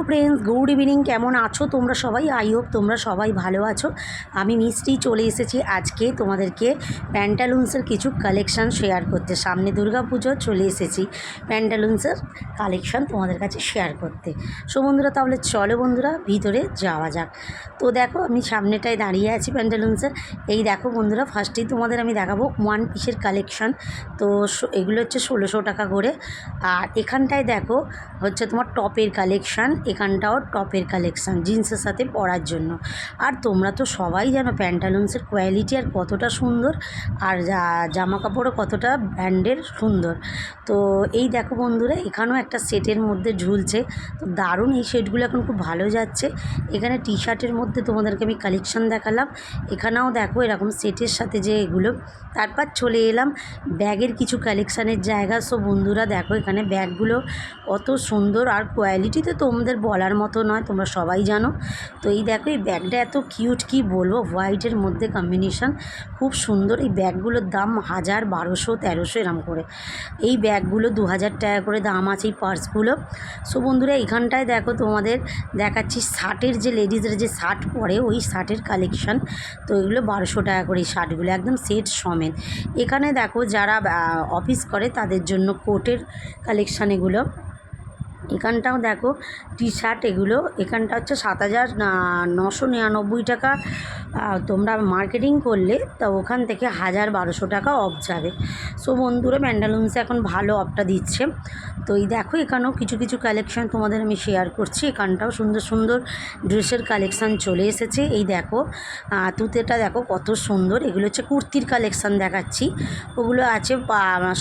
Friends, good evening. কেমন আছো তোমরা সবাই? আই হোপ তোমরা সবাই ভালো আছো। আমি মিষ্টি চলে এসেছি আজকে তোমাদেরকে প্যান্টালুন্সের কিছু কালেকশান শেয়ার করতে। সামনে দুর্গাপুজো চলে এসেছি, প্যান্টালুন্সের কালেকশান তোমাদের কাছে শেয়ার করতে। সো বন্ধুরা, তাহলে চলো বন্ধুরা ভিতরে যাওয়া যাক। তো দেখো, আমি সামনেটায় দাঁড়িয়ে আছি প্যান্টালুন্সের। এই দেখো বন্ধুরা, ফার্স্টেই তোমাদের আমি দেখাবো ওয়ান পিসের কালেকশান। তো এগুলো হচ্ছে 1600 টাকা করে। আর এখানটায় দেখো হচ্ছে তোমার টপের কালেকশান, এখানটাও টপের কালেকশান জিন্সের সাথে পরার জন্য। আর তোমরা তো সবাই জানো প্যান্টালুন্সের কোয়ালিটি আর কতটা সুন্দর, আর জামা কাপড়ও কতটা ব্র্যান্ডের সুন্দর। তো এই দেখো বন্ধুরা, এখানেও একটা সেটের মধ্যে ঝুলছে। তো দারুণ, এই সেটগুলো এখন খুব ভালো যাচ্ছে। এখানে টি শার্টের মধ্যে তোমাদেরকে আমি কালেকশান দেখালাম, এখানেও দেখো এরকম সেটের সাথে যে এগুলো। তারপর চলে এলাম ব্যাগের কিছু কালেকশানের জায়গা। সো বন্ধুরা দেখো, এখানে ব্যাগগুলো কত সুন্দর, আর কোয়ালিটি তো তোমাদের বলার মতো নয়, তোমরা সবাই জানো। তো এই দেখো, এই ব্যাগটা এত কিউট, কি বলবো, হোয়াইটের মধ্যে কম্বিনেশান, খুব সুন্দর। এই ব্যাগগুলোর দাম 1000, 1200, 1300 এরম করে। এই ব্যাগগুলো 2000 টাকা করে দাম আছে এই পার্সগুলো। সো বন্ধুরা, এখানটায় দেখো তোমাদের দেখাচ্ছি শার্টের, যে লেডিসের যে শার্ট পরে ওই শার্টের কালেকশান। তো এগুলো 1200 টাকা করে এই শার্টগুলো, একদম সেট সমেত। এখানে দেখো যারা অফিস করে তাদের জন্য কোটের কালেকশান এগুলো। এখানটাও দেখো টি শার্ট, এগুলো এখানটা হচ্ছে 7999 টাকা। তোমরা মার্কেটিং করলে তো ওখান থেকে 1000-1200 টাকা অফ যাবে। সো বন্ধুরা, প্যান্টালুন্সে এখন ভালো অফটা দিচ্ছে। তো এই দেখো, এখানেও কিছু কিছু কালেকশান তোমাদের আমি শেয়ার করছি। এখানটাও সুন্দর সুন্দর ড্রেসের কালেকশান চলে এসেছে। এই দেখো তুতেটা দেখো কত সুন্দর। এগুলো হচ্ছে কুর্তির কালেকশান দেখাচ্ছি। ওগুলো আছে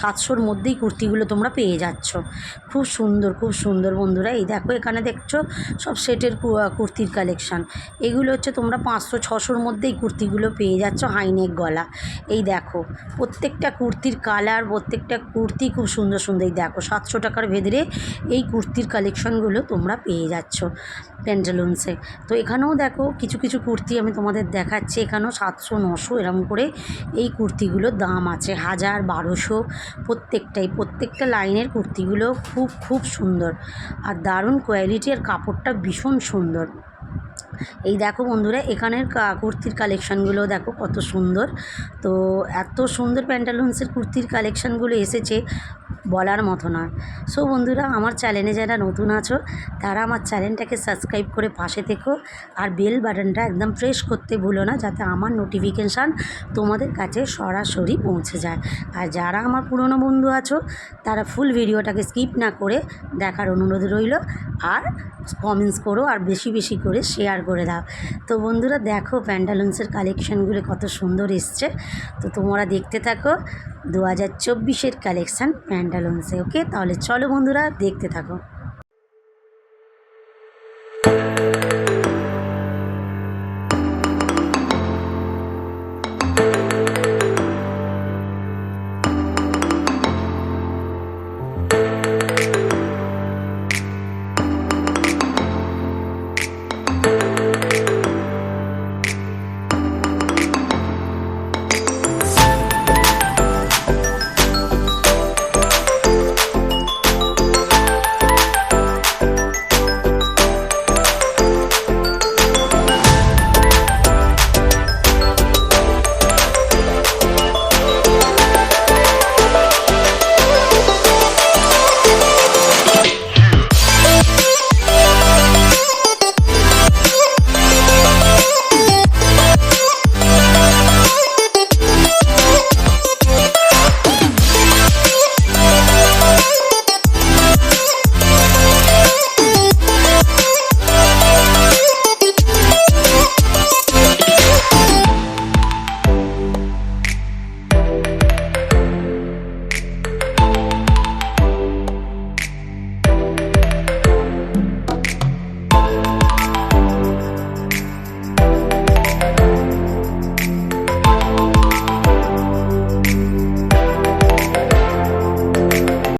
700-র মধ্যেই কুর্তিগুলো তোমরা পেয়ে যাচ্ছ। খুব সুন্দর, খুব সুন্দর বন্ধুরা। এই দেখো, এখানে দেখছো সব সেটের কুর্তির কালেকশান। এগুলো হচ্ছে তোমরা 500-600-র মধ্যেই কুর্তিগুলো পেয়ে যাচ্ছ, হাইনেক গলা। এই দেখো প্রত্যেকটা কুর্তির কালার, প্রত্যেকটা কুর্তি খুব সুন্দর সুন্দর। এই দেখো 700 টাকার ভেতরে এই কুর্তির কালেকশানগুলো তোমরা পেয়ে যাচ্ছ প্যান্টালুন্সে। তো এখানেও দেখো কিছু কিছু কুর্তি আমি তোমাদের দেখাচ্ছি। এখানেও 700-900 এরম করে এই কুর্তিগুলোর দাম আছে, 1000-1200 প্রত্যেকটা লাইনের কুর্তিগুলো খুব খুব সুন্দর, আর দারুণ কোয়ালিটি, আর কাপড়টা ভীষণ সুন্দর। এই দেখো বন্ধুরা, এখানের কুর্তির কালেকশানগুলো দেখো কত সুন্দর। তো এত সুন্দর প্যান্টালুন্সের কুর্তির কালেকশানগুলো এসেছে, বলার মতো নয়। সো বন্ধুরা, আমার চ্যানেলে যারা নতুন আছো তারা আমার চ্যানেলটাকে সাবস্ক্রাইব করে পাশে থেকো, আর বেল বাটনটা একদম প্রেস করতে ভুলো না, যাতে আমার নোটিফিকেশান তোমাদের কাছে সরাসরি পৌঁছে যায়। আর যারা আমার পুরনো বন্ধু আছো তারা ফুল ভিডিওটাকে স্কিপ না করে দেখার অনুরোধ রইল, আর কমেন্টস করো, আর বেশি বেশি করে শেয়ার করে দাও। তো বন্ধুরা দেখো, প্যান্টালুন্সের কালেকশানগুলো কত সুন্দর এসছে। তো তোমরা দেখতে থাকো 2024-এর কালেকশান প্যান্টালুন্সে। ওকে, তাহলে চলো বন্ধুরা দেখতে থাকো।